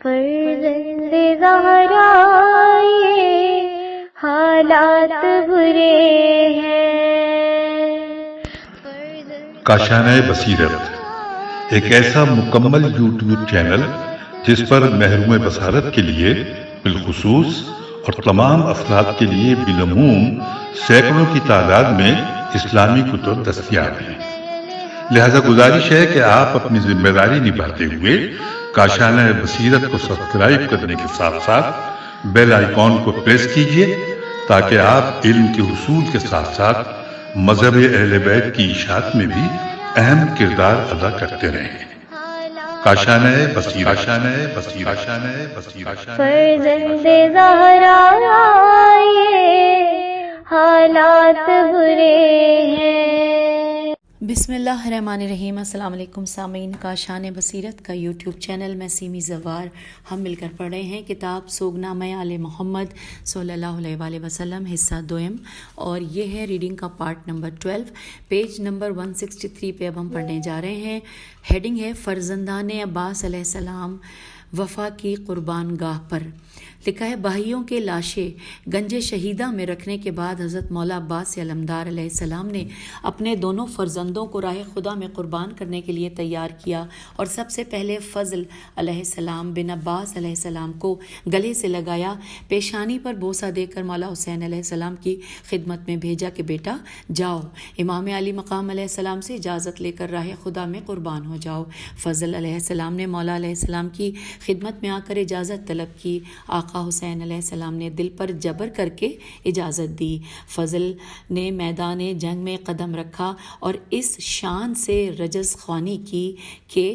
فرزند زہرا یہ حالات برے ہیں۔ کاشانہ بصیرت ایک ایسا مکمل یوٹیوب چینل جس پر محروم بصارت کے لیے بالخصوص اور تمام افراد کے لیے بالعموم سینکڑوں کی تعداد میں اسلامی کتب دستیاب ہیں۔ لہذا گزارش ہے کہ آپ اپنی ذمہ داری نبھاتے ہوئے کاشانہ بصیرت کو سبسکرائب کرنے کے ساتھ ساتھ بیل آئیکن کو پریس کیجیے تاکہ آپ علم کے حصول کے ساتھ ساتھ مذہب اہل بیت کی اشاعت میں بھی اہم کردار ادا کرتے رہیں۔ کاشانہ بصیرت۔ فرزند زہرا یہ حالات برے ہیں۔ بسم اللہ الرحمن الرحیم۔ السلام علیکم سامعین، کاشانہ بصیرت کا یوٹیوب چینل میں سیمی زوار ہم مل کر پڑھ رہے ہیں کتاب سوگنامہ آل محمد صلی اللہ علیہ وآلہ وسلم حصہ دوم، اور یہ ہے ریڈنگ کا پارٹ نمبر 12، پیج نمبر 163 پہ اب ہم پڑھنے جا رہے ہیں۔ ہیڈنگ ہے فرزندان عباس علیہ السلام وفا کی قربان گاہ پر۔ لکھا ہے بھائیوں کے لاشیں گنج شہیدہ میں رکھنے کے بعد حضرت مولا عباس علمدار علیہ السلام نے اپنے دونوں فرزندوں کو راہ خدا میں قربان کرنے کے لیے تیار کیا، اور سب سے پہلے فضل علیہ السلام بن عباس علیہ السلام کو گلے سے لگایا، پیشانی پر بوسہ دے کر مولا حسین علیہ السلام کی خدمت میں بھیجا کہ بیٹا جاؤ، امام علی مقام علیہ السلام سے اجازت لے کر راہ خدا میں قربان ہو جاؤ۔ فضل علیہ السلام نے مولا علیہ السلام کی خدمت میں آ کر اجازت طلب کی۔ آقا حسین علیہ السلام نے دل پر جبر کر کے اجازت دی۔ فضل نے میدان جنگ میں قدم رکھا اور اس شان سے رجز خوانی کی کہ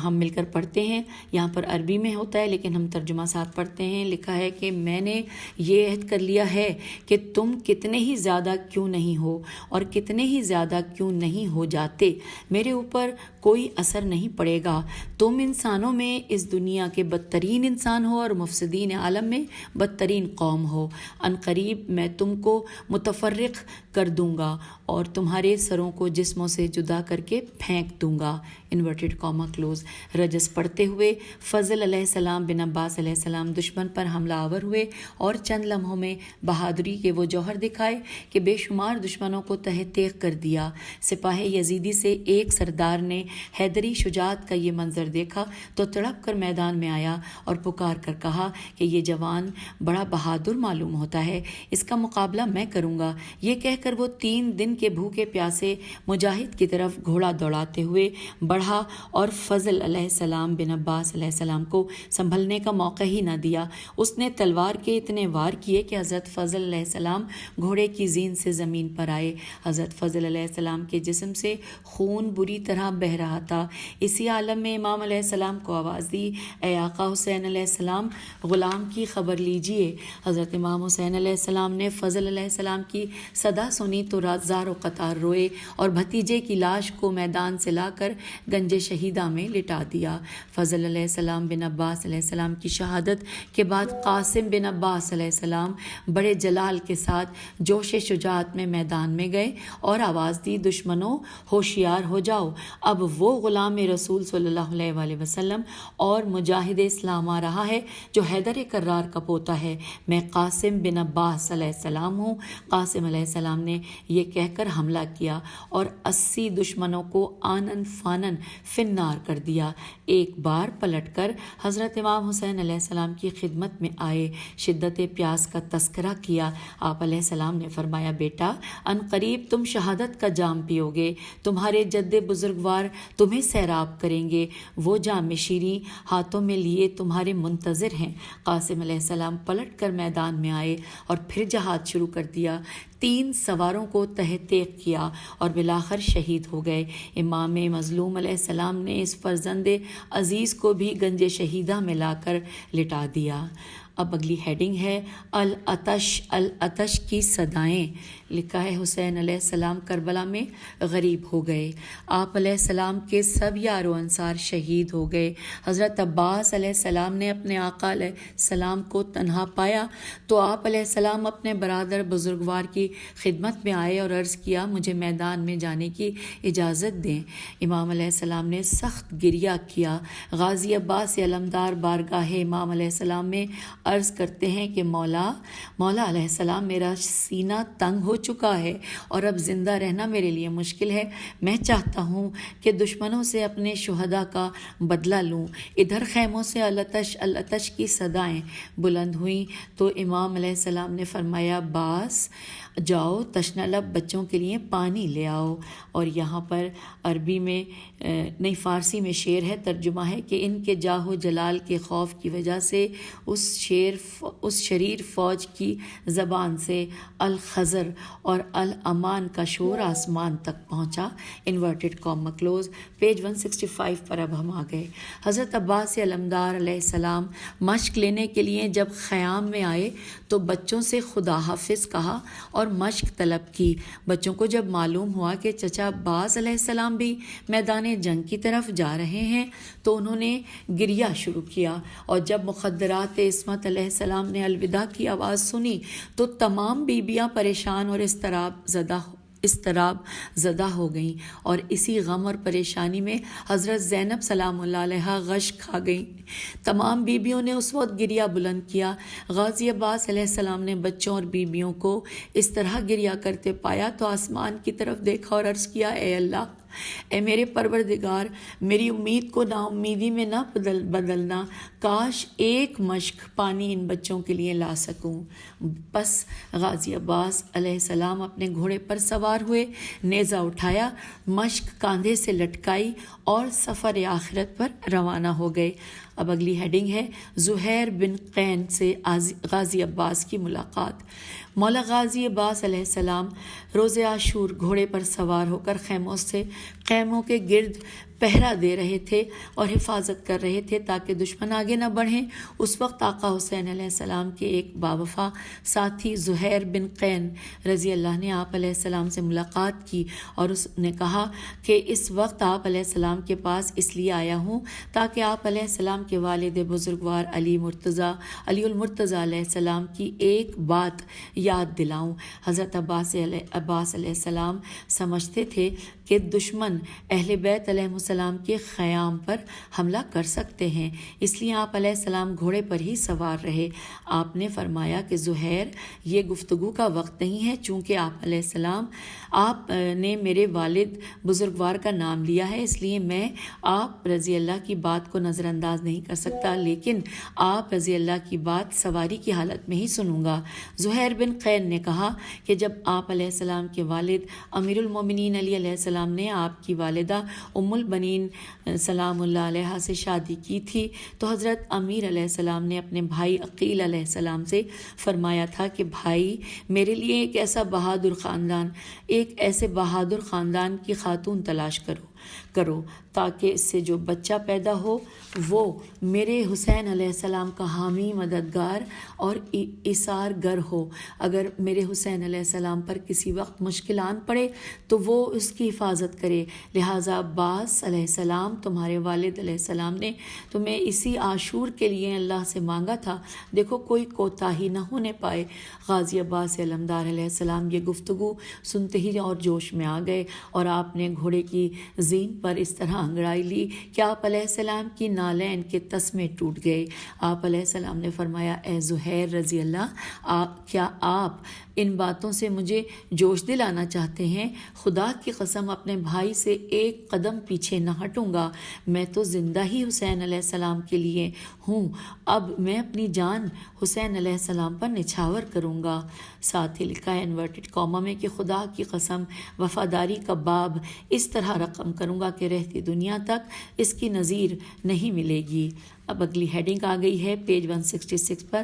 ہم مل کر پڑھتے ہیں، یہاں پر عربی میں ہوتا ہے لیکن ہم ترجمہ ساتھ پڑھتے ہیں۔ لکھا ہے کہ میں نے یہ عہد کر لیا ہے کہ تم کتنے ہی زیادہ کیوں نہیں ہو اور کتنے ہی زیادہ کیوں نہیں ہو جاتے، میرے اوپر کوئی اثر نہیں پڑے گا۔ تم انسانوں میں اس دنیا کے بدترین انسان ہو اور مفسدین عالم میں بدترین قوم ہو۔ ان قریب میں تم کو متفرق کر دوں گا اور تمہارے سروں کو جسموں سے جدا کر کے پھینک دوں گا۔ Inverted comma close. رجز پڑھتے ہوئے فضل علیہ السلام بن عباس علیہ السلام دشمن پر حملہ آور ہوئے اور چند لمحوں میں بہادری کے وہ جوہر دکھائے کہ بے شمار دشمنوں کو تہہ تیغ کر دیا۔ سپاہ یزیدی سے ایک سردار نے حیدری شجاعت کا یہ منظر دیکھا تو تڑپ کر میدان میں آیا اور پکار کر کہا کہ یہ جوان بڑا بہادر معلوم ہوتا ہے، اس کا مقابلہ میں کروں گا۔ یہ کہہ کر وہ 3 دن کے بھوکے پیاسے مجاہد کی طرف گھوڑا دوڑاتے ہوئے بڑھا اور فضل علیہ السلام بن عباس علیہ السلام کو سنبھلنے کا موقع ہی نہ دیا۔ اس نے تلوار کے اتنے وار کیے کہ حضرت فضل علیہ السلام گھوڑے کی زین سے زمین پر آئے۔ حضرت فضل علیہ السلام کے جسم سے خون بری طرح بہہ رہا تھا۔ اسی عالم میں امام علیہ السلام کو آواز دی، اے آقا حسین علیہ السلام، غلام کی خبر لیجئے۔ حضرت امام حسین علیہ السلام نے فضل علیہ السلام کی صدا سنی تو زار و قطار روئے اور بھتیجے کی لاش کو میدان سے لا کر گنج شہیدہ میں لٹا دیا۔ فضل علیہ السلام بن عباس علیہ السلام کی شہادت کے بعد قاسم بن عباس علیہ السلام بڑے جلال کے ساتھ جوش شجاعت میں میدان میں گئے اور آواز دی، دشمنوں ہوشیار ہو جاؤ، اب وہ غلام رسول صلی اللہ علیہ وآلہ وسلم اور مجاہد اسلام آ رہا ہے جو حیدر کرار کا پوتا ہے۔ میں قاسم بن عباس علیہ السلام ہوں۔ قاسم علیہ السلام نے یہ کہہ کر حملہ کیا اور 80 دشمنوں کو آنن فانن فنار کر دیا۔ ایک بار پلٹ کر حضرت امام حسین علیہ السلام کی خدمت میں آئے، شدت پیاس کا تذکرہ کیا۔ آپ علیہ السلام نے فرمایا، بیٹا ان قریب تم شہادت کا جام پیو گے، تمہارے جد بزرگوار تمہیں سیراب کریں گے، وہ جام شیریں ہاتھوں میں لیے تمہارے منتظر ہیں۔ قاسم علیہ السلام پلٹ کر میدان میں آئے اور پھر جہاد شروع کر دیا۔ 3 سواروں کو تہہ تیغ کیا اور بالآخر شہید ہو گئے۔ امام مظلوم علیہ السلام نے اس فرزند عزیز کو بھی گنج شہیدہ میں لا کر لٹا دیا۔ اب اگلی ہیڈنگ ہے العطش کی صدائیں. لکھا ہے حسین علیہ السلام کربلا میں غریب ہو گئے. آپ علیہ السلام کے سب یار و انصار شہید ہو گئے. حضرت عباس علیہ السلام نے اپنے آقا علیہ السلام کو تنہا پایا تو آپ علیہ السلام اپنے برادر بزرگوار کی خدمت میں آئے اور عرض کیا مجھے میدان میں جانے کی اجازت دیں. امام علیہ السلام نے سخت گریہ کیا. غازی عباس علمدار بارگاہ امام علیہ السلام میں عرض کرتے ہیں کہ مولا علیہ السلام میرا سینہ تنگ ہو چکا ہے اور اب زندہ رہنا میرے لیے مشکل ہے. میں چاہتا ہوں کہ دشمنوں سے اپنے شہداء کا بدلہ لوں. ادھر خیموں سے العطش کی صدائیں بلند ہوئیں تو امام علیہ السلام نے فرمایا عباس جاؤ تشنہ لب بچوں کے لیے پانی لے آؤ. اور یہاں پر عربی میں نہیں فارسی میں شعر ہے, ترجمہ ہے کہ ان کے جاہ و جلال کے خوف کی وجہ سے اس شریر فوج کی زبان سے الخضر اور الامان کا شور آسمان تک پہنچا. Inverted comma close. پیج 165 پر اب ہم آ گئے. حضرت عباس علمدار علیہ السلام مشق لینے کے لیے جب خیام میں آئے تو بچوں سے خدا حافظ کہا اور مشق طلب کی. بچوں کو جب معلوم ہوا کہ چچا عباس علیہ السلام بھی میدان جنگ کی طرف جا رہے ہیں تو انہوں نے گریہ شروع کیا, اور جب مخدرات عصمت علیہ السلام نے الوداع کی آواز سنی تو تمام بیبیاں پریشان اور اضطراب زدہ ہو گئیں, اور اسی غم اور پریشانی میں حضرت زینب سلام اللہ علیہا غش کھا گئیں. تمام بیبیوں نے اس وقت گریہ بلند کیا. غازی عباس علیہ السلام نے بچوں اور بیبیوں کو اس طرح گریہ کرتے پایا تو آسمان کی طرف دیکھا اور عرض کیا اے اللہ, اے میرے پروردگار, میری امید کو نا امیدی میں نہ بدلنا. کاش ایک مشک پانی ان بچوں کے لیے لا سکوں. بس غازی عباس علیہ السلام اپنے گھوڑے پر سوار ہوئے, نیزہ اٹھایا, مشک کاندھے سے لٹکائی اور سفر آخرت پر روانہ ہو گئے. اب اگلی ہیڈنگ ہے زہیر بن قین سے غازی عباس کی ملاقات. مولا غازی عباس علیہ السلام روز عاشور گھوڑے پر سوار ہو کر خیموں کے گرد پہرا دے رہے تھے اور حفاظت کر رہے تھے تاکہ دشمن آگے نہ بڑھیں. اس وقت آقا حسین علیہ السلام کے ایک باوفا ساتھی زہیر بن قین رضی اللہ نے آپ علیہ السلام سے ملاقات کی اور اس نے کہا کہ اس وقت آپ علیہ السلام کے پاس اس لیے آیا ہوں تاکہ آپ علیہ السلام کے والد بزرگوار علی المرتضیٰ علیہ السلام کی ایک بات یاد دلاؤں. حضرت عباس علیہ السلام سمجھتے تھے کہ دشمن اہل بیت علیہ السلام کے خیام پر حملہ کر سکتے ہیں, اس لیے آپ علیہ السلام گھوڑے پر ہی سوار رہے. آپ نے فرمایا کہ زہیر یہ گفتگو کا وقت نہیں ہے, چونکہ آپ علیہ السلام آپ نے میرے والد بزرگوار کا نام لیا ہے, اس لیے میں آپ رضی اللہ کی بات کو نظر انداز نہیں کر سکتا, لیکن آپ رضی اللہ کی بات سواری کی حالت میں ہی سنوں گا. زہیر بن قین نے کہا کہ جب آپ علیہ السلام کے والد امیر المومنین علی علیہ السلام نے آپ کی والدہ ام البنین سلام اللہ علیہ سے شادی کی تھی تو حضرت امیر علیہ السلام نے اپنے بھائی عقیل علیہ السلام سے فرمایا تھا کہ بھائی میرے لیے ایک ایسے بہادر خاندان کی خاتون تلاش کرو تاکہ اس سے جو بچہ پیدا ہو وہ میرے حسین علیہ السلام کا حامی مددگار اور ایثار گر ہو. اگر میرے حسین علیہ السلام پر کسی وقت مشکل آن پڑے تو وہ اس کی حفاظت کرے. لہٰذا عباس علیہ السلام تمہارے والد علیہ السلام نے تمہیں اسی عاشور کے لیے اللہ سے مانگا تھا, دیکھو کوئی کوتاہی نہ ہونے پائے. غازی عباس علمدار علیہ السلام یہ گفتگو سنتے ہی اور جوش میں آ گئے اور آپ نے گھوڑے کی زین پر اس طرح انگڑائی لی کہ آپ علیہ السلام کی نالین کے تسمے ٹوٹ گئے. آپ علیہ السلام نے فرمایا اے زہیر رضی اللہ, کیا آپ ان باتوں سے مجھے جوش دلانا چاہتے ہیں؟ خدا کی قسم اپنے بھائی سے ایک قدم پیچھے نہ ہٹوں گا. میں تو زندہ ہی حسین علیہ السلام کے لیے ہوں, اب میں اپنی جان حسین علیہ السلام پر نچھاور کروں گا. ساتھ ہی لکھا ہے انورٹڈ کاما میں کہ خدا کی قسم وفاداری کا باب اس طرح رقم کروں گا کہ رہتی دنیا تک اس کی نظیر نہیں ملے گی. اب اگلی ہیڈنگ آ گئی ہے پیج 166 پر،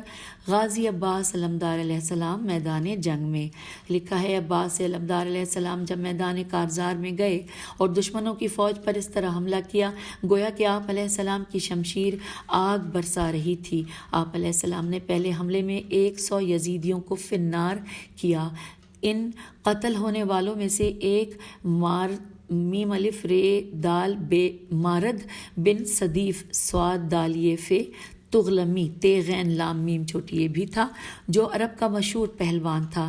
غازی عباس علمدار علیہ السلام میدان جنگ میں۔ لکھا ہے عباس علمدار علیہ السلام جب میدان کارزار میں گئے اور دشمنوں کی فوج پر اس طرح حملہ کیا گویا کہ آپ علیہ السلام کی شمشیر آگ برسا رہی تھی۔ آپ علیہ السلام نے پہلے حملے میں 100 یزیدیوں کو فنار کیا۔ ان قتل ہونے والوں میں سے ایک میم الف رے دال بے مارد بن صدیف سواد دال یہ فے تغلمی تے غین لام میم چھوٹی یہ بھی تھا، جو عرب کا مشہور پہلوان تھا۔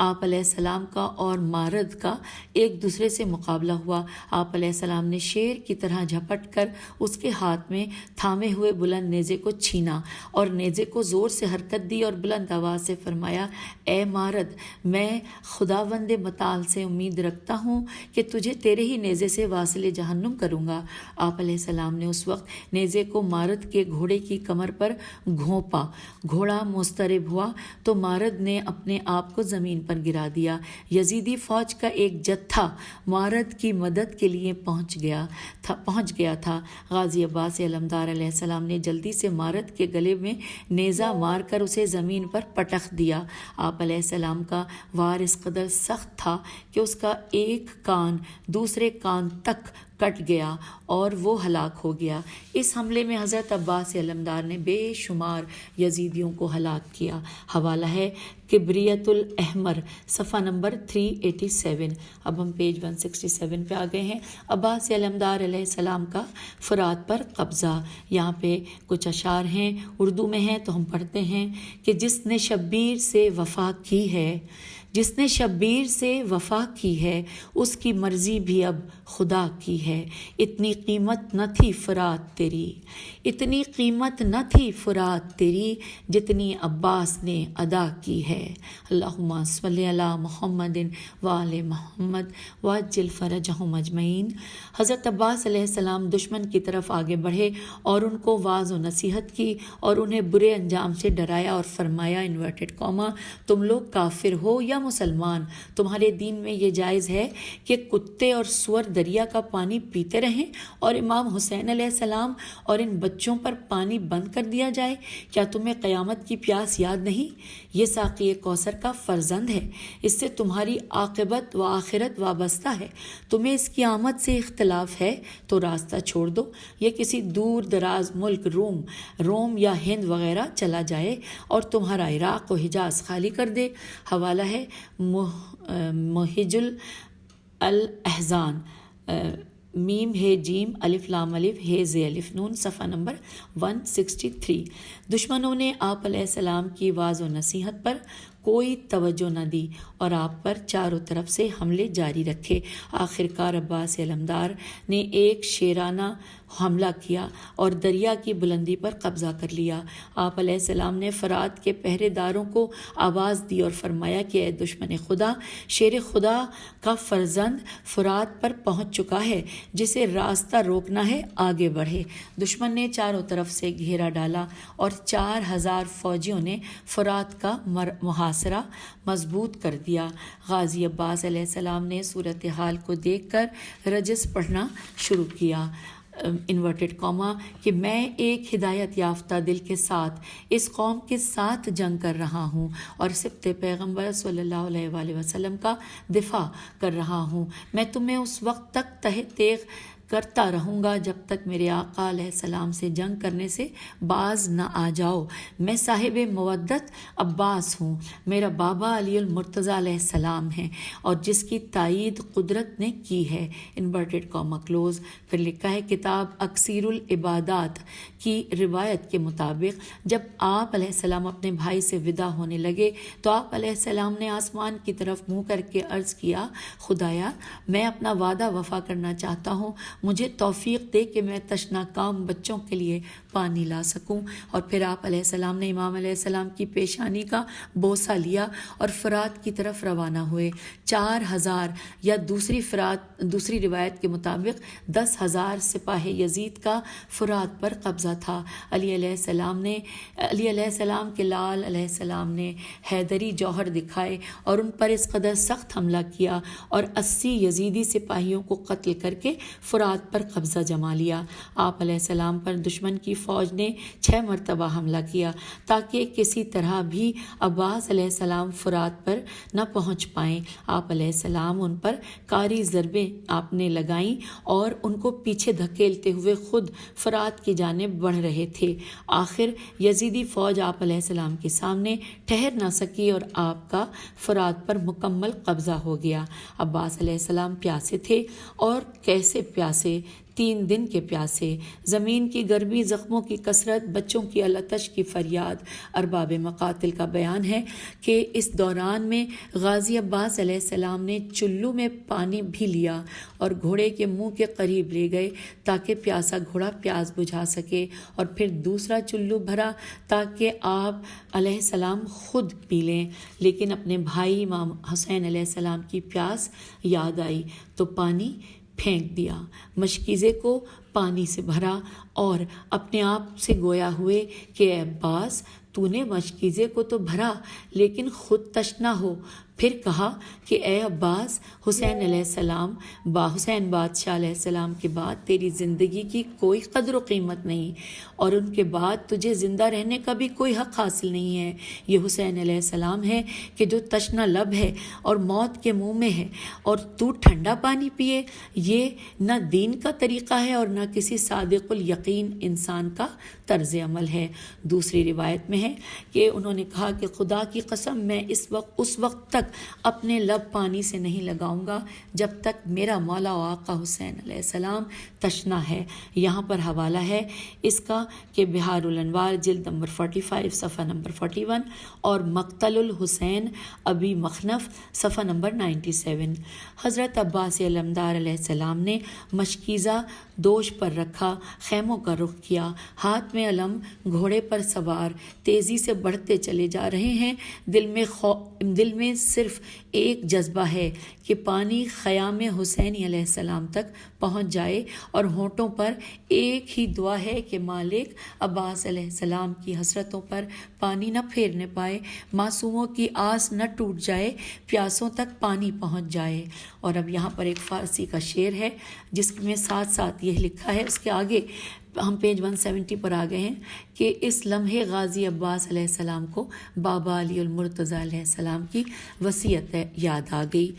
آپ علیہ السلام کا اور مارد کا ایک دوسرے سے مقابلہ ہوا۔ آپ علیہ السلام نے شیر کی طرح جھپٹ کر اس کے ہاتھ میں تھامے ہوئے بلند نیزے کو چھینا اور نیزے کو زور سے حرکت دی اور بلند آواز سے فرمایا، اے مارد، میں خداوند متعال سے امید رکھتا ہوں کہ تجھے تیرے ہی نیزے سے واصل جہنم کروں گا۔ آپ علیہ السلام نے اس وقت نیزے کو مارد کے گھوڑے کی کمر پر گھونپا، گھوڑا مضطرب ہوا تو مارد نے اپنے آپ کو زمین پر گرا دیا۔ یزیدی فوج کا ایک جتھا مارد کی مدد کے لیے پہنچ گیا تھا۔ غازی عباس علمدار علیہ السلام نے جلدی سے مارد کے گلے میں نیزہ مار کر اسے زمین پر پٹخ دیا۔ آپ علیہ السلام کا وار اس قدر سخت تھا کہ اس کا ایک کان دوسرے کان تک کٹ گیا اور وہ ہلاک ہو گیا۔ اس حملے میں حضرت عباس علمدار نے بے شمار یزیدیوں کو ہلاک کیا۔ حوالہ ہے کبریت الاحمر، صفحہ نمبر 387۔ اب ہم پیج 167 پہ آ گئے ہیں۔ عباس علمدار علیہ السلام کا فرات پر قبضہ۔ یہاں پہ کچھ اشعار ہیں، اردو میں ہیں تو ہم پڑھتے ہیں کہ جس نے شبیر سے وفا کی ہے، جس نے شبیر سے وفا کی ہے، اس کی مرضی بھی اب خدا کی ہے۔ اتنی قیمت نہ تھی فرات تیری، اتنی قیمت نہ تھی فرات تیری، جتنی عباس نے ادا کی ہے۔ اللہم صلی علی محمد وآل محمد وعجل فرجہم اجمعین۔ حضرت عباس علیہ السلام دشمن کی طرف آگے بڑھے اور ان کو واعظ و نصیحت کی اور انہیں برے انجام سے ڈرایا اور فرمایا انورٹڈ کاما، تم لوگ کافر ہو یا مسلمان، تمہارے دین میں یہ جائز ہے کہ کتے اور سور دریا کا پانی پیتے رہیں اور امام حسین علیہ السلام اور ان بچوں پر پانی بند کر دیا جائے؟ کیا تمہیں قیامت کی پیاس یاد نہیں؟ یہ ساقی کوثر کا فرزند ہے، اس سے تمہاری عاقبت و آخرت وابستہ ہے۔ تمہیں اس کی آمد سے اختلاف ہے تو راستہ چھوڑ دو، یہ کسی دور دراز ملک روم یا ہند وغیرہ چلا جائے اور تمہارا عراق و حجاز خالی کر دے۔ حوالہ ہے محج الاحزان، میم ہے جیم الف لام الف ہے زے الف نون، صفحہ نمبر 163۔ دشمنوں نے آپ علیہ السلام کی واعظ و نصیحت پر کوئی توجہ نہ دی اور آپ پر چاروں طرف سے حملے جاری رکھے۔ آخرکار عباس علمدار نے ایک شیرانہ حملہ کیا اور دریا کی بلندی پر قبضہ کر لیا۔ آپ علیہ السلام نے فرات کے پہرے داروں کو آواز دی اور فرمایا کہ اے دشمن خدا، شیر خدا کا فرزند فرات پر پہنچ چکا ہے، جسے راستہ روکنا ہے آگے بڑھے۔ دشمن نے چاروں طرف سے گھیرا ڈالا اور 4000 فوجیوں نے فرات کا محاصرہ مضبوط کر دیا۔ غازی عباس علیہ السلام نے صورتحال کو دیکھ کر رجز پڑھنا شروع کیا، انورٹڈ کاما، کہ میں ایک ہدایت یافتہ دل کے ساتھ اس قوم کے ساتھ جنگ کر رہا ہوں اور سبط پیغمبر صلی اللہ علیہ وآلہ وسلم کا دفاع کر رہا ہوں۔ میں تمہیں اس وقت تک تہ تیغ کرتا رہوں گا جب تک میرے آقا علیہ السلام سے جنگ کرنے سے باز نہ آ جاؤ۔ میں صاحب مودت عباس ہوں، میرا بابا علی المرتضیٰ علیہ السلام ہے اور جس کی تائید قدرت نے کی ہے، انورٹڈ کاما کلوز۔ پھر لکھا ہے کتاب اکثیر العبادات کی روایت کے مطابق جب آپ علیہ السلام اپنے بھائی سے ودا ہونے لگے تو آپ علیہ السلام نے آسمان کی طرف منہ کر کے عرض کیا، خدایا، میں اپنا وعدہ وفا کرنا چاہتا ہوں، مجھے توفیق دے کہ میں تشنا کام بچوں کے لیے پانی لا سکوں۔ اور پھر آپ علیہ السلام نے امام علیہ السلام کی پیشانی کا بوسہ لیا اور فرات کی طرف روانہ ہوئے۔ 4000 یا دوسری روایت کے مطابق 10,000 سپاہ یزید کا فرات پر قبضہ تھا۔ علی علیہ السلام کے لال علیہ السلام نے حیدری جوہر دکھائے اور ان پر اس قدر سخت حملہ کیا اور 80 یزیدی سپاہیوں کو قتل کر کے فرات فرات پر قبضہ جما لیا۔ آپ علیہ السلام پر دشمن کی فوج نے 6 مرتبہ حملہ کیا تاکہ کسی طرح بھی عباس علیہ السلام فرات پر نہ پہنچ پائیں۔ آپ علیہ السلام ان پر کاری ضربیں آپ نے لگائیں اور ان کو پیچھے دھکیلتے ہوئے خود فرات کی جانب بڑھ رہے تھے۔ آخر یزیدی فوج آپ علیہ السلام کے سامنے ٹھہر نہ سکی اور آپ کا فرات پر مکمل قبضہ ہو گیا۔ عباس علیہ السلام پیاسے تھے، اور کیسے پیاسے، 3 دن کے پیاسے۔ زمین کی گرمی، زخموں کی کثرت، بچوں کی التش کی فریاد۔ ارباب مقاتل کا بیان ہے کہ اس دوران میں غازی عباس علیہ السلام نے چلو میں پانی بھی لیا اور گھوڑے کے منہ کے قریب لے گئے تاکہ پیاسا گھوڑا پیاس بجھا سکے، اور پھر دوسرا چلو بھرا تاکہ آپ علیہ السلام خود پی لیں۔ لیکن اپنے بھائی امام حسین علیہ السلام کی پیاس یاد آئی تو پانی پھینک دیا، مشکیزے کو پانی سے بھرا اور اپنے آپ سے گویا ہوئے کہ اے عباس، تو نے مشکیزے کو تو بھرا لیکن خود تشنا ہو۔ پھر کہا کہ اے عباس، حسین علیہ السلام حسین بادشاہ علیہ السلام کے بعد تیری زندگی کی کوئی قدر و قیمت نہیں، اور ان کے بعد تجھے زندہ رہنے کا بھی کوئی حق حاصل نہیں ہے۔ یہ حسین علیہ السلام ہے کہ جو تشنا لب ہے اور موت کے منہ میں ہے، اور تو ٹھنڈا پانی پیے۔ یہ نہ دین کا طریقہ ہے اور نہ کسی صادق الیقین انسان کا طرز عمل ہے۔ دوسری روایت میں ہے کہ انہوں نے کہا کہ خدا کی قسم، میں اس وقت تک اپنے لب پانی سے نہیں لگاؤں گا جب تک میرا مولا و آقا حسین علیہ السلام تشنا ہے۔ یہاں پر حوالہ ہے اس کا کہ بہار الانوار جلد نمبر 45 صفحہ نمبر 41 اور مقتل الحسین ابی مخنف صفحہ نمبر 97۔ حضرت عباس علمدار علیہ السلام نے مشکیزہ دوش پر رکھا، خیموں کا رخ کیا، ہاتھ میں علم، گھوڑے پر سوار، تیزی سے بڑھتے چلے جا رہے ہیں۔ دل میں صرف ایک جذبہ ہے کہ پانی خیام حسینی علیہ السلام تک پہنچ جائے، اور ہونٹوں پر ایک ہی دعا ہے کہ مالک عباس علیہ السلام کی حسرتوں پر پانی نہ پھیرنے پائے، معصوموں کی آس نہ ٹوٹ جائے، پیاسوں تک پانی پہنچ جائے۔ اور اب یہاں پر ایک فارسی کا شعر ہے جس میں ساتھ ساتھ یہ لکھا ہے، اس کے آگے ہم پیج 170 پر آ گئے ہیں کہ اس لمحے غازی عباس علیہ السلام کو بابا علی المرتضیٰ علیہ السلام کی وصیت یاد آ گئی۔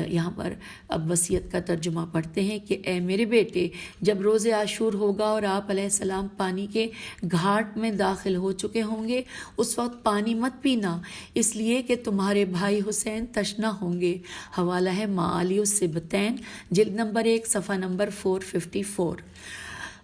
یہاں پر اب وصیت کا ترجمہ پڑھتے ہیں کہ اے میرے بیٹے، جب روز عاشور ہوگا اور آپ علیہ السلام پانی کے گھاٹ میں داخل ہو چکے ہوں گے، اس وقت پانی مت پینا، اس لیے کہ تمہارے بھائی حسین تشنا ہوں گے۔ حوالہ ہے معالی الصبتین جلد نمبر 1 صفحہ نمبر 454۔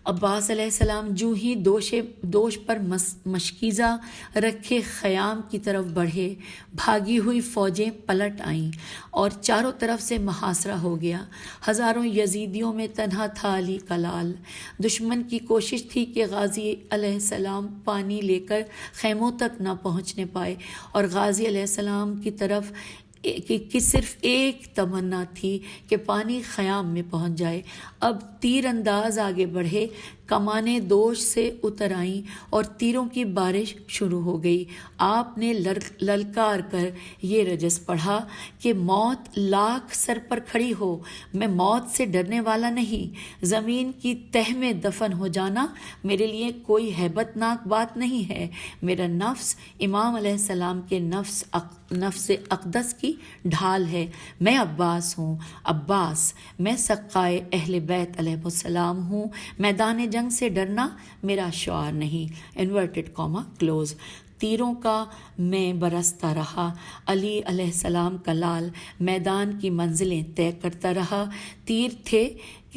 عباس علیہ السلام جو ہی دوش پر مشکیزہ رکھے خیام کی طرف بڑھے، بھاگی ہوئی فوجیں پلٹ آئیں اور چاروں طرف سے محاصرہ ہو گیا۔ ہزاروں یزیدیوں میں تنہا تھا علی کا لال۔ دشمن کی کوشش تھی کہ غازی علیہ السلام پانی لے کر خیموں تک نہ پہنچنے پائے، اور غازی علیہ السلام کی طرف کہ صرف ایک تمنا تھی کہ پانی خیام میں پہنچ جائے۔ اب تیر انداز آگے بڑھے، کمانیں دوش سے اتر آئیں اور تیروں کی بارش شروع ہو گئی۔ آپ نے للکار کر یہ رجس پڑھا کہ موت لاکھ سر پر کھڑی ہو، میں موت سے ڈرنے والا نہیں۔ زمین کی تہ میں دفن ہو جانا میرے لیے کوئی ہیبت ناک بات نہیں ہے۔ میرا نفس امام علیہ السلام کے نفس اقدس کی ڈھال ہے۔ میں عباس ہوں، عباس، میں سقائے اہل بیت علیہ السلام ہوں۔ میدان جنگ سے ڈرنا میرا شعار نہیں۔ Inverted comma close. تیروں کا میں برستا رہا، علی علیہ السلام کا لال میدان کی منزلیں طے کرتا رہا۔ تیر تھے،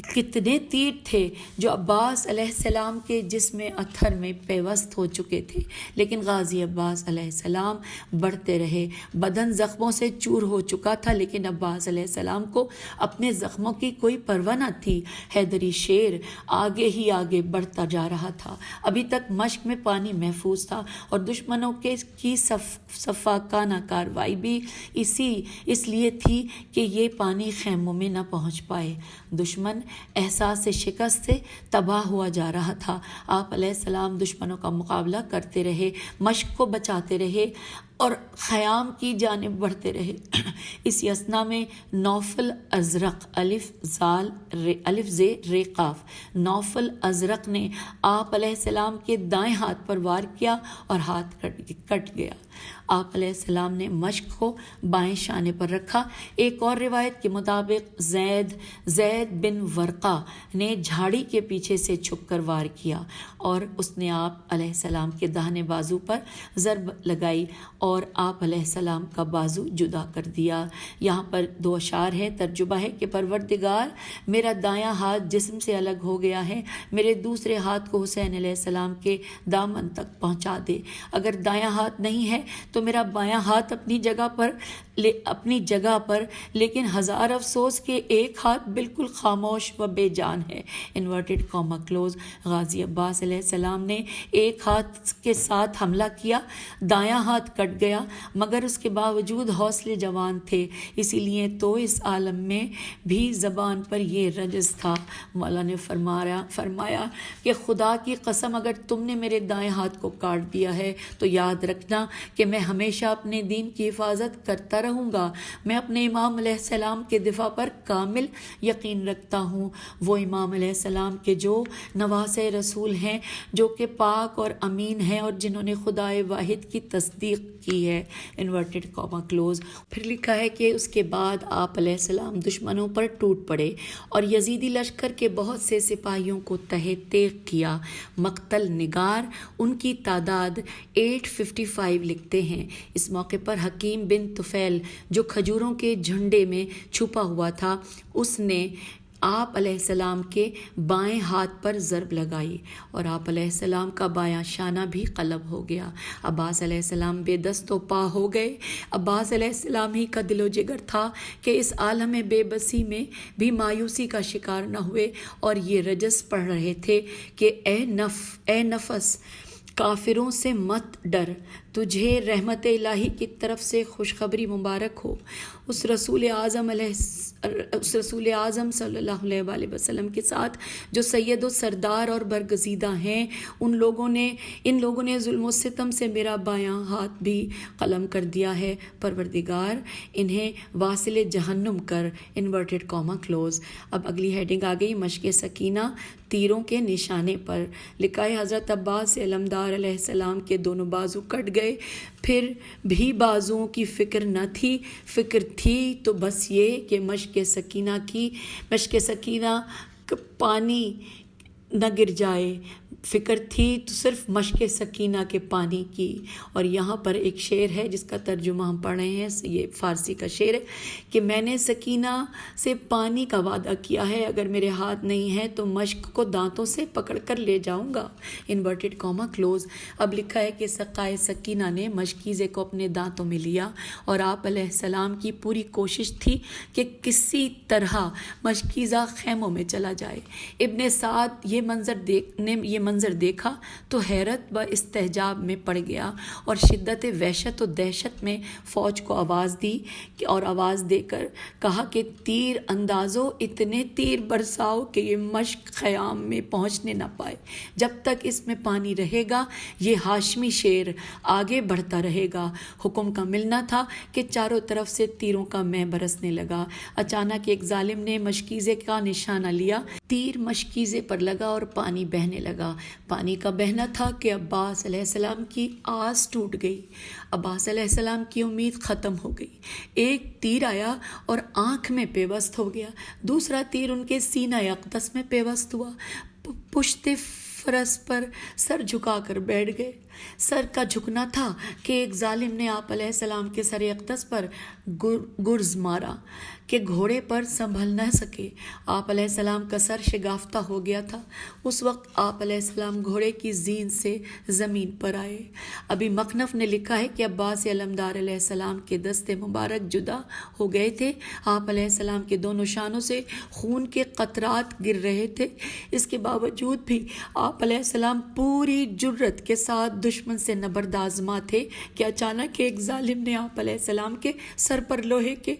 کتنے تیر تھے جو عباس علیہ السلام کے جسم اتھر میں پیوست ہو چکے تھے، لیکن غازی عباس علیہ السلام بڑھتے رہے۔ بدن زخموں سے چور ہو چکا تھا، لیکن عباس علیہ السلام کو اپنے زخموں کی کوئی پرواہ نہ تھی۔ حیدری شیر آگے ہی آگے بڑھتا جا رہا تھا۔ ابھی تک مشق میں پانی محفوظ تھا اور دشمنوں کی صفاقانہ کاروائی بھی اس لیے تھی کہ یہ پانی خیموں میں نہ پہنچ پائے۔ دشمن احساس شکست سے تباہ ہوا جا رہا تھا۔ آپ علیہ السلام دشمنوں کا مقابلہ کرتے رہے، مشق کو بچاتے رہے، اور خیام کی جانب بڑھتے رہے۔ اسی اثنا میں نوفل ازرق الف ز ر قاف نوفل ازرق نے آپ علیہ السلام کے دائیں ہاتھ پر وار کیا اور ہاتھ کٹ گیا۔ آپ علیہ السلام نے مشق کو بائیں شانے پر رکھا۔ ایک اور روایت کے مطابق زید بن ورقہ نے جھاڑی کے پیچھے سے چھپ کر وار کیا اور اس نے آپ علیہ السلام کے داہنے بازو پر ضرب لگائی اور آپ علیہ السلام کا بازو جدا کر دیا۔ یہاں پر 2 اشعار ہے۔ ترجمہ ہے کہ پروردگار میرا دایاں ہاتھ جسم سے الگ ہو گیا ہے، میرے دوسرے ہاتھ کو حسین علیہ السلام کے دامن تک پہنچا دے۔ اگر دایاں ہاتھ نہیں ہے تو میرا بایاں ہاتھ اپنی جگہ پر لیکن ہزار افسوس کہ ایک ہاتھ بالکل خاموش و بے جان ہے۔ Inverted comma close. Ghazi Abbas علیہ السلام نے ایک ہاتھ کے ساتھ حملہ کیا، دایاں ہاتھ کٹ گیا، مگر اس کے باوجود حوصلے جوان تھے، اسی لیے تو اس عالم میں بھی زبان پر یہ رجز تھا۔ مولا نے فرمایا کہ خدا کی قسم اگر تم نے میرے دائیں ہاتھ کو کاٹ دیا ہے تو یاد رکھنا کہ میں ہمیشہ اپنے دین کی حفاظت کرتا رہوں گا۔ میں اپنے امام علیہ السلام کے دفاع پر کامل یقین رکھتا ہوں، وہ امام علیہ السلام کے جو نواسے رسول ہیں، جو کہ پاک اور امین ہیں اور جنہوں نے خدائے واحد کی تصدیق کی ہے۔ Inverted comma close. پھر لکھا ہے کہ اس کے بعد آپ علیہ السلام دشمنوں پر ٹوٹ پڑے اور یزیدی لشکر کے بہت سے سپاہیوں کو تہہ تیغ کیا۔ مقتل نگار ان کی تعداد 855 لکھتے ہیں۔ اس موقع پر حکیم بن طفیل جو کھجوروں کے جھنڈے میں چھپا ہوا تھا، اس نے آپ علیہ السلام کے بائیں ہاتھ پر ضرب لگائی اور آپ علیہ السلام کا بایاں شانہ بھی قلب ہو گیا۔ عباس علیہ السلام بے دست و پا ہو گئے۔ عباس علیہ السلام ہی کا دل و جگر تھا کہ اس عالم بے بسی میں بھی مایوسی کا شکار نہ ہوئے اور یہ رجز پڑھ رہے تھے کہ اے نفس کافروں سے مت ڈر، تجھے رحمت الہی کی طرف سے خوشخبری مبارک ہو۔ اس رسول اعظم صلی اللہ علیہ وآلہ وسلم کے ساتھ جو سید و سردار اور برگزیدہ ہیں، ان لوگوں نے ظلم و ستم سے میرا بایاں ہاتھ بھی قلم کر دیا ہے۔ پروردگار انہیں واصل جہنم کر۔ Inverted comma close. اب اگلی ہیڈنگ آ گئی، مشق سکینہ تیروں کے نشانے پر۔ لکھا ہے حضرت عباس سے علمدار علیہ السلام کے دونوں بازو کٹ گئے، پھر بھی بازوؤں کی فکر نہ تھی، فکر تھی تو بس یہ کہ مشق سکینہ پانی نہ گر جائے، فکر تھی تو صرف مشق سکینہ کے پانی کی۔ اور یہاں پر ایک شعر ہے جس کا ترجمہ ہم پڑھ رہے ہیں، یہ فارسی کا شعر ہے کہ میں نے سکینہ سے پانی کا وعدہ کیا ہے، اگر میرے ہاتھ نہیں ہے تو مشق کو دانتوں سے پکڑ کر لے جاؤں گا۔ Inverted comma close. اب لکھا ہے کہ سقائے سکینہ نے مشکیزے کو اپنے دانتوں میں لیا اور آپ علیہ السلام کی پوری کوشش تھی کہ کسی طرح مشکیزہ خیموں میں چلا جائے۔ ابن سعد یہ منظر دیکھا تو حیرت و استعجاب میں پڑ گیا اور شدت وحشت و دہشت میں فوج کو آواز دی اور آواز دے کر کہا کہ تیر اندازو، اتنے تیر برساؤ کہ یہ مشق خیام میں پہنچنے نہ پائے۔ جب تک اس میں پانی رہے گا یہ ہاشمی شیر آگے بڑھتا رہے گا۔ حکم کا ملنا تھا کہ چاروں طرف سے تیروں کا مے برسنے لگا۔ اچانک ایک ظالم نے مشکیزے کا نشانہ لیا، تیر مشکیزے پر لگا اور پانی بہنے لگا۔ پانی کا بہنا تھا کہ عباس علیہ السلام کی آس ٹوٹ گئی، عباس علیہ السلام کی امید ختم ہو گئی۔ ایک تیر آیا اور آنکھ میں پیوست ہو گیا، دوسرا تیر ان کے سینہ اقدس میں پیوست ہوا۔ پشت فرس پر سر جھکا کر بیٹھ گئے۔ سر کا جھکنا تھا کہ ایک ظالم نے آپ علیہ السلام کے سر اقدس پر گرز مارا کہ گھوڑے پر سنبھل نہ سکے۔ آپ علیہ السلام کا سر شگافتہ ہو گیا تھا۔ اس وقت آپ علیہ السلام گھوڑے کی زین سے زمین پر آئے۔ ابھی مخنف نے لکھا ہے کہ عباس علمدار علیہ السلام کے دست مبارک جدا ہو گئے تھے، آپ علیہ السلام کے دونوں شانوں سے خون کے قطرات گر رہے تھے۔ اس کے باوجود بھی آپ علیہ السلام پوری جرت کے ساتھ دشمن سے نبرد آزما تھے کہ اچانک ایک ظالم نے آپ علیہ السلام کے سر پر لوہے کے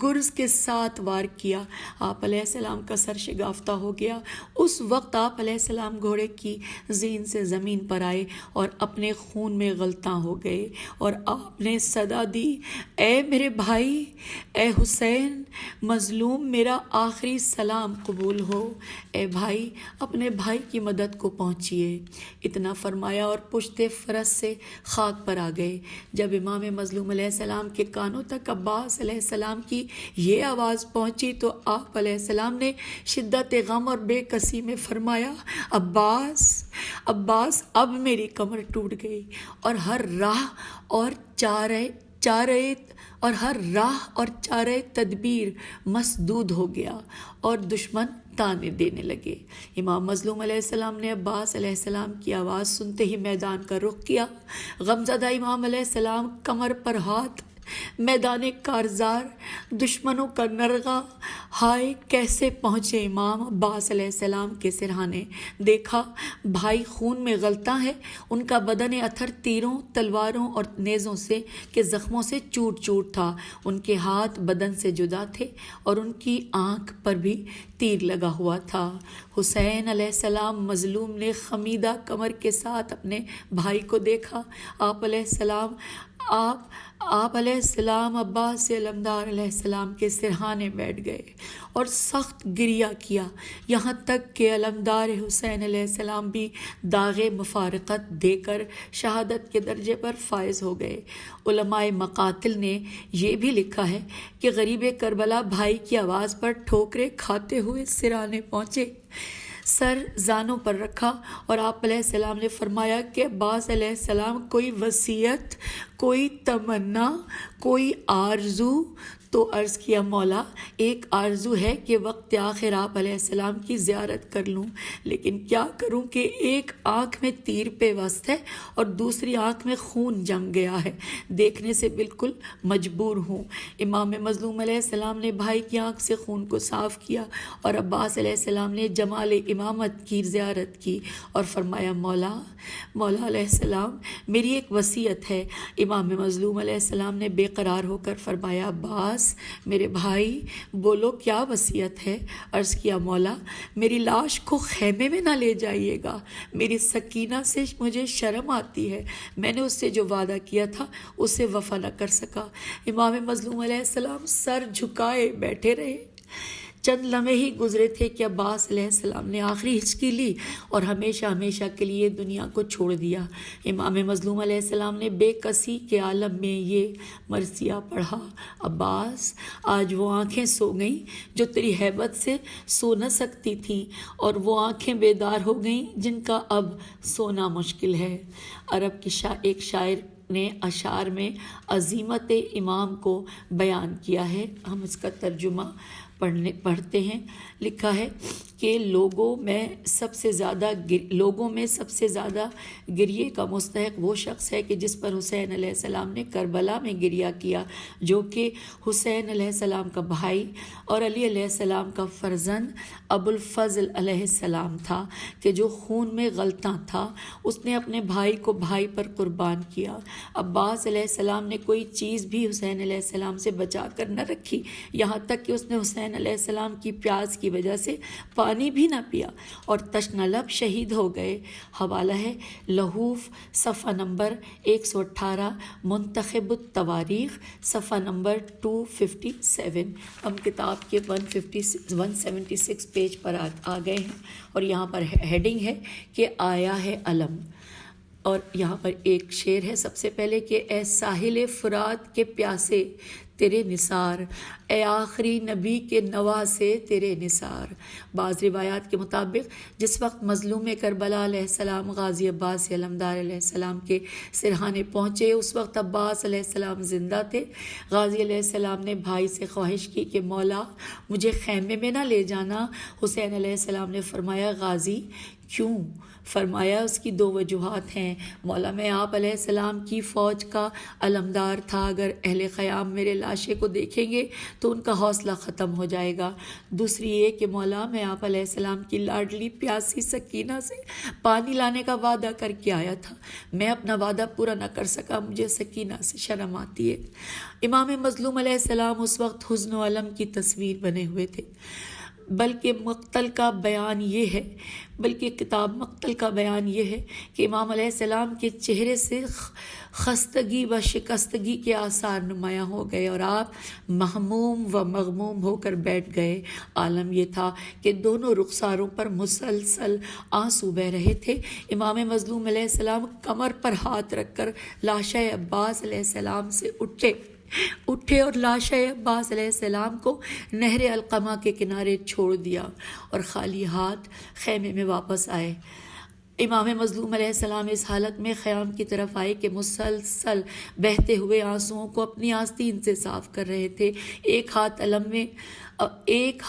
گرز کے ساتھ وار کیا۔ آپ علیہ السلام کا سر شگافتہ ہو گیا۔ اس وقت آپ علیہ السلام گھوڑے کی زین سے زمین پر آئے اور اپنے خون میں غلطاں ہو گئے، اور آپ نے صدا دی، اے میرے بھائی، اے حسین مظلوم، میرا آخری سلام قبول ہو۔ اے بھائی، اپنے بھائی کی مدد کو پہنچیے۔ اتنا فرمایا اور پشت فرس سے خاک پر آ گئے۔ جب امام مظلوم علیہ السلام کے کانوں تک عباس علیہ السلام کی یہ آواز پہنچی تو آپ علیہ السلام نے شدت غم اور بے کسی میں فرمایا، عباس، عباس، اب میری کمر ٹوٹ گئی اور ہر راہ اور چارہ تدبیر مسدود ہو گیا اور دشمن تانے دینے لگے۔ امام مظلوم علیہ السلام نے عباس علیہ السلام کی آواز سنتے ہی میدان کا رخ کیا۔ غمزدہ امام علیہ السلام کمر پر ہاتھ، میدان کارزار، دشمنوں کا نرغہ، ہائے کیسے پہنچے امام عباس علیہ السلام کے سرہانے۔ دیکھا بھائی خون میں غلطاں ہے، ان کا بدن اتھر تیروں، تلواروں اور نیزوں سے کے زخموں سے چوٹ چوٹ تھا، ان کے ہاتھ بدن سے جدا تھے اور ان کی آنکھ پر بھی تیر لگا ہوا تھا۔ حسین علیہ السلام مظلوم نے خمیدہ کمر کے ساتھ اپنے بھائی کو دیکھا۔ آپ علیہ السلام عباس علمدار علیہ السلام کے سرہانے بیٹھ گئے اور سخت گریہ کیا، یہاں تک کہ علمدار حسین علیہ السلام بھی داغ مفارقت دے کر شہادت کے درجے پر فائز ہو گئے۔ علماء مقاتل نے یہ بھی لکھا ہے کہ غریب کربلا بھائی کی آواز پر ٹھوکریں کھاتے ہوئے سرانے پہنچے، سر زانوں پر رکھا اور آپ علیہ السلام نے فرمایا کہ عباس علیہ السلام کوئی وصیت، کوئی تمنا، کوئی آرزو؟ تو عرض کیا مولا ایک آرزو ہے کہ وقت آخر آپ علیہ السلام کی زیارت کر لوں، لیکن کیا کروں کہ ایک آنکھ میں تیر پیوست ہے اور دوسری آنکھ میں خون جم گیا ہے، دیکھنے سے بالکل مجبور ہوں۔ امام مظلوم علیہ السلام نے بھائی کی آنکھ سے خون کو صاف کیا اور عباس علیہ السلام نے جمال امامت کی زیارت کی اور فرمایا مولا علیہ السلام میری ایک وصیت ہے۔ امام مظلوم علیہ السلام نے بے قرار ہو کر فرمایا عباس میرے بھائی بولو کیا وصیت ہے؟ عرض کیا مولا میری لاش کو خیمے میں نہ لے جائیے گا، میری سکینہ سے مجھے شرم آتی ہے، میں نے اس سے جو وعدہ کیا تھا اسے وفا نہ کر سکا۔ امام مظلوم علیہ السلام سر جھکائے بیٹھے رہے۔ چند لمحے ہی گزرے تھے کہ عباس علیہ السلام نے آخری ہچکی لی اور ہمیشہ کے لیے دنیا کو چھوڑ دیا۔ امام مظلوم علیہ السلام نے بے کسی کے عالم میں یہ مرثیہ پڑھا، عباس آج وہ آنکھیں سو گئیں جو تیری ہیبت سے سو نہ سکتی تھیں، اور وہ آنکھیں بیدار ہو گئیں جن کا اب سونا مشکل ہے۔ عرب کے ایک شاعر نے اشعار میں عظیمت امام کو بیان کیا ہے، ہم اس کا ترجمہ پڑھتے ہیں۔ لکھا ہے کہ لوگوں میں سب سے زیادہ گریے کا مستحق وہ شخص ہے کہ جس پر حسین علیہ السلام نے کربلا میں گریہ کیا، جو کہ حسین علیہ السلام کا بھائی اور علی علیہ السلام کا فرزند ابو الفضل علیہ السلام تھا، کہ جو خون میں غلطاں تھا اس نے اپنے بھائی کو بھائی پر قربان کیا۔ عباس علیہ السلام نے کوئی چیز بھی حسین علیہ السلام سے بچا کر نہ رکھی، یہاں تک کہ اس نے حسین علیہ السلام کی پیاس کی وجہ سے پانی بھی نہ پیا اور تشنہ لب شہید ہو گئے۔ حوالہ ہے لہوف صفحہ نمبر 118، منتخب التواریخ صفحہ نمبر 257۔ ہم کتاب کے 176 پیج پر آ گئے ہیں اور یہاں پر ہیڈنگ ہے کہ آیا ہے علم، اور یہاں پر ایک شعر ہے سب سے پہلے کہ اے ساحل فرات کے پیاسے تیرے نثار، اے آخری نبی کے نواسے تیرے نثار۔ بعض روایات کے مطابق جس وقت مظلوم کربلا علیہ السلام غازی عباس علمدار علیہ السلام کے سرہانے پہنچے، اس وقت عباس علیہ السلام زندہ تھے۔ غازی علیہ السلام نے بھائی سے خواہش کی کہ مولا مجھے خیمے میں نہ لے جانا۔ حسین علیہ السلام نے فرمایا غازی کیوں؟ فرمایا اس کی دو وجوہات ہیں۔ مولا میں آپ علیہ السلام کی فوج کا علمدار تھا، اگر اہل خیام میرے لاشے کو دیکھیں گے تو ان کا حوصلہ ختم ہو جائے گا۔ دوسری یہ کہ مولا میں آپ علیہ السلام کی لاڈلی پیاسی سکینہ سے پانی لانے کا وعدہ کر کے آیا تھا، میں اپنا وعدہ پورا نہ کر سکا، مجھے سکینہ سے شرم آتی ہے۔ امام مظلوم علیہ السلام اس وقت حزن و علم کی تصویر بنے ہوئے تھے، بلکہ کتاب مقتل کا بیان یہ ہے کہ امام علیہ السلام کے چہرے سے خستگی و شکستگی کے آثار نمایاں ہو گئے اور آپ مہموم و مغموم ہو کر بیٹھ گئے۔ عالم یہ تھا کہ دونوں رخساروں پر مسلسل آنسو بہہ رہے تھے۔ امام مظلوم علیہ السلام کمر پر ہاتھ رکھ کر لاشۂ عباس علیہ السلام سے اٹھے اور لاشۂ عباس علیہ السلام کو نہر القمہ کے کنارے چھوڑ دیا اور خالی ہاتھ خیمے میں واپس آئے۔ امام مظلوم علیہ السلام اس حالت میں خیام کی طرف آئے کہ مسلسل بہتے ہوئے آنسوؤں کو اپنی آستین سے صاف کر رہے تھے۔ ایک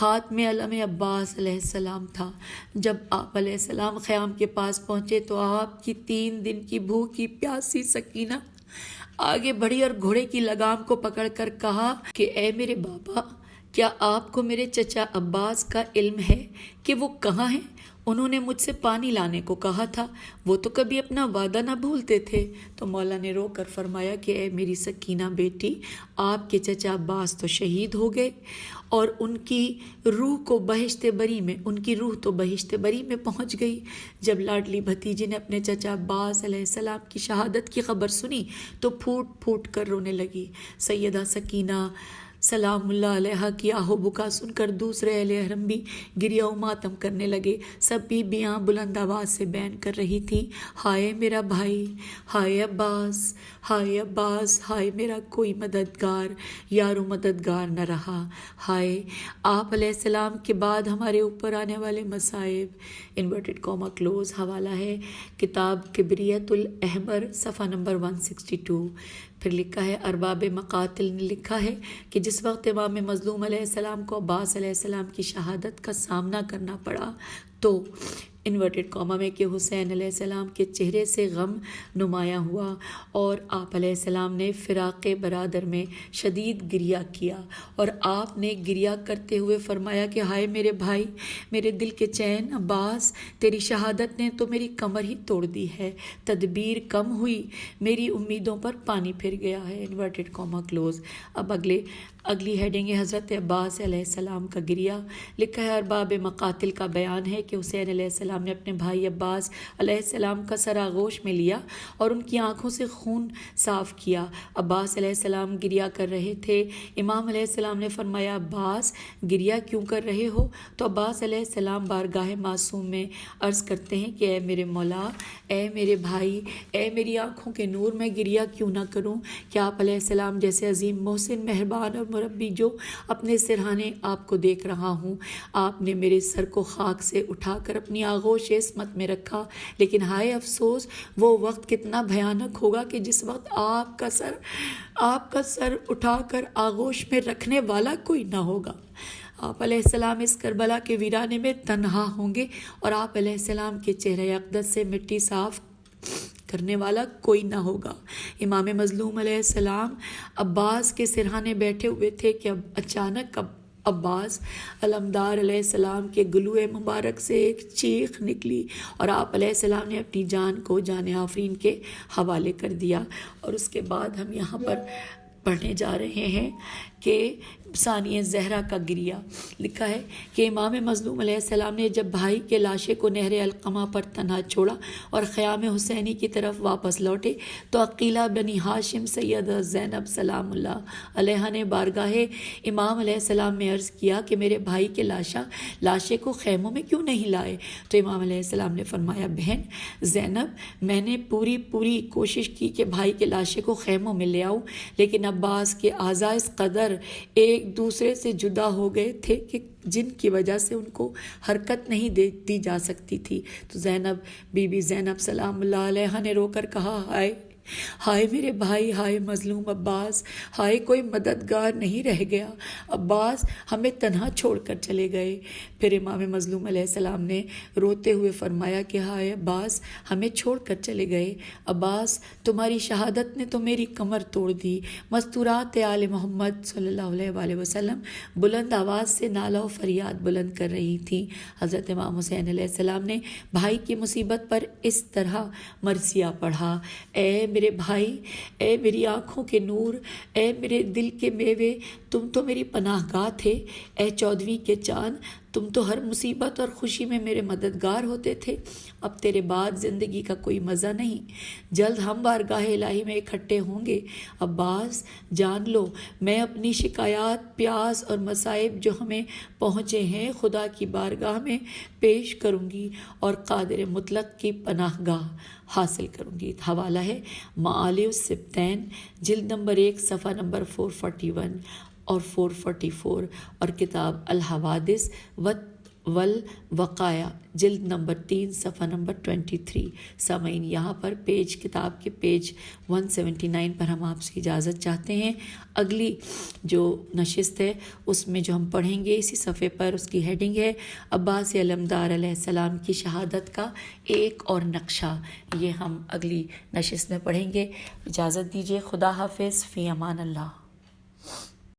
ہاتھ میں علم عباس علیہ السلام تھا۔ جب آپ علیہ السلام خیام کے پاس پہنچے تو آپ کی 3 دن کی بھوکی پیاسی سکینہ آگے بڑھی اور گھوڑے کی لگام کو پکڑ کر کہا کہ اے میرے بابا، کیا آپ کو میرے چچا عباس کا علم ہے کہ وہ کہاں ہیں؟ انہوں نے مجھ سے پانی لانے کو کہا تھا، وہ تو کبھی اپنا وعدہ نہ بھولتے تھے۔ تو مولا نے رو کر فرمایا کہ اے میری سکینہ بیٹی، آپ کے چچا عباس تو شہید ہو گئے اور ان کی روح تو بہشت بری میں پہنچ گئی۔ جب لاڈلی بھتیجی نے اپنے چچا عباس علیہ السلام کی شہادت کی خبر سنی تو پھوٹ پھوٹ کر رونے لگی۔ سیدہ سکینہ سلام اللہ علیہ کی آہو بکا سن کر دوسرے اہل حرم بھی گریہ و ماتم کرنے لگے۔ سب بیویاں بلند آواز سے بیان کر رہی تھیں، ہائے میرا بھائی، ہائے عباس، ہائے عباس، ہائے میرا کوئی مددگار، یار و مددگار نہ رہا، ہائے آپ علیہ السلام کے بعد ہمارے اوپر آنے والے مصائب۔ Inverted comma close. حوالہ ہے کتاب کبریت الاحمر، صفحہ نمبر 162۔ پھر لکھا ہے ارباب مقاتل نے لکھا ہے کہ جس وقت امام مظلوم علیہ السلام کو عباس علیہ السلام کی شہادت کا سامنا کرنا پڑا تو انورٹڈ کاما میں کہ حسین علیہ السلام کے چہرے سے غم نمایاں ہوا اور آپ علیہ السلام نے فراق برادر میں شدید گریہ کیا اور آپ نے گریہ کرتے ہوئے فرمایا کہ ہائے میرے بھائی، میرے دل کے چین، عباس تیری شہادت نے تو میری کمر ہی توڑ دی ہے، تدبیر کم ہوئی، میری امیدوں پر پانی پھر گیا ہے۔ Inverted comma close. اب اگلی ہیڈنگ ہے حضرت عباس علیہ السلام کا گریہ۔ لکھا ہے ارباب مقاتل کا بیان ہے کہ حسین علیہ السلام نے اپنے بھائی عباس علیہ السلام کا سر آغوش میں لیا اور ان کی آنکھوں سے خون صاف کیا۔ عباس علیہ السلام گریہ کر رہے تھے۔ امام علیہ السلام نے فرمایا عباس گریہ کیوں کر رہے ہو؟ تو عباس علیہ السلام بارگاہ معصوم میں عرض کرتے ہیں کہ اے میرے مولا، اے میرے بھائی، اے میری آنکھوں کے نور، میں گریہ کیوں نہ کروں؟ کہ آپ علیہ السلام جیسے عظیم محسن، مہربان اور مربی جو اپنے سرہانے آپ کو دیکھ رہا ہوں، آپ نے میرے سر کو خاک سے اٹھا کر اپنی آغوش عصمت میں رکھا، لیکن ہائے افسوس وہ وقت کتنا بھیانک ہوگا کہ جس وقت آپ کا سر اٹھا کر آغوش میں رکھنے والا کوئی نہ ہوگا۔ آپ علیہ السلام اس کربلا کے ویرانے میں تنہا ہوں گے اور آپ علیہ السلام کے چہرہ اقدس سے مٹی صاف کرنے والا کوئی نہ ہوگا۔ امام مظلوم علیہ السلام عباس کے سرہانے بیٹھے ہوئے تھے کہ اچانک عباس علمدار علیہ السلام کے گلوئے مبارک سے ایک چیخ نکلی اور آپ علیہ السلام نے اپنی جان کو جان آفرین کے حوالے کر دیا۔ اور اس کے بعد ہم یہاں پر پڑھنے جا رہے ہیں کہ ثانیہ زہرا کا گریہ۔ لکھا ہے کہ امام مظلوم علیہ السلام نے جب بھائی کے لاشے کو نہر القمہ پر تنہا چھوڑا اور خیام حسینی کی طرف واپس لوٹے تو عقیلہ بنی ہاشم سیدہ زینب سلام اللہ علیہ نے بارگاہ امام علیہ السلام میں عرض کیا کہ میرے بھائی کے لاشے کو خیموں میں کیوں نہیں لائے؟ تو امام علیہ السلام نے فرمایا بہن زینب، میں نے پوری کوشش کی کہ بھائی کے لاشے کو خیموں میں لے آؤں، لیکن عباس کے اعضاء اس قدر ایک دوسرے سے جدا ہو گئے تھے کہ جن کی وجہ سے ان کو حرکت نہیں دی جا سکتی تھی۔ تو بی بی زینب سلام اللہ علیہ نے رو کر کہا ہائے ہائے میرے بھائی، ہائے مظلوم عباس، ہائے کوئی مددگار نہیں رہ گیا، عباس ہمیں تنہا چھوڑ کر چلے گئے۔ پھر امام مظلوم علیہ السلام نے روتے ہوئے فرمایا کہ ہائے عباس ہمیں چھوڑ کر چلے گئے، عباس تمہاری شہادت نے تو میری کمر توڑ دی۔ مستورات آل محمد صلی اللہ علیہ وآلہ وسلم بلند آواز سے نالہ و فریاد بلند کر رہی تھیں۔ حضرت امام حسین علیہ السلام نے بھائی کی مصیبت پر اس طرح مرثیہ پڑھا: اے میرے بھائی، اے میری آنکھوں کے نور، اے میرے دل کے میوے، تم تو میری پناہ گاہ تھے۔ اے 14ویں کے چاند، تم تو ہر مصیبت اور خوشی میں میرے مددگار ہوتے تھے۔ اب تیرے بعد زندگی کا کوئی مزہ نہیں، جلد ہم بارگاہ الہی میں اکٹھے ہوں گے۔ عباس جان لو، میں اپنی شکایات، پیاس اور مصائب جو ہمیں پہنچے ہیں خدا کی بارگاہ میں پیش کروں گی اور قادر مطلق کی پناہ گاہ حاصل کروں گی۔ حوالہ ہے معالی السبتین، جلد نمبر 1 صفحہ نمبر 441 اور 444، اور کتاب الحوادث والوقائع، جلد نمبر 3 صفحہ نمبر 23۔ سامعین، یہاں پر کتاب کے پیج 179 پر ہم آپ سے اجازت چاہتے ہیں۔ اگلی جو نشست ہے اس میں جو ہم پڑھیں گے اسی صفحے پر، اس کی ہیڈنگ ہے عباس علمدار علیہ السلام کی شہادت کا ایک اور نقشہ۔ یہ ہم اگلی نشست میں پڑھیں گے۔ اجازت دیجیے، خدا حافظ، فی امان اللہ۔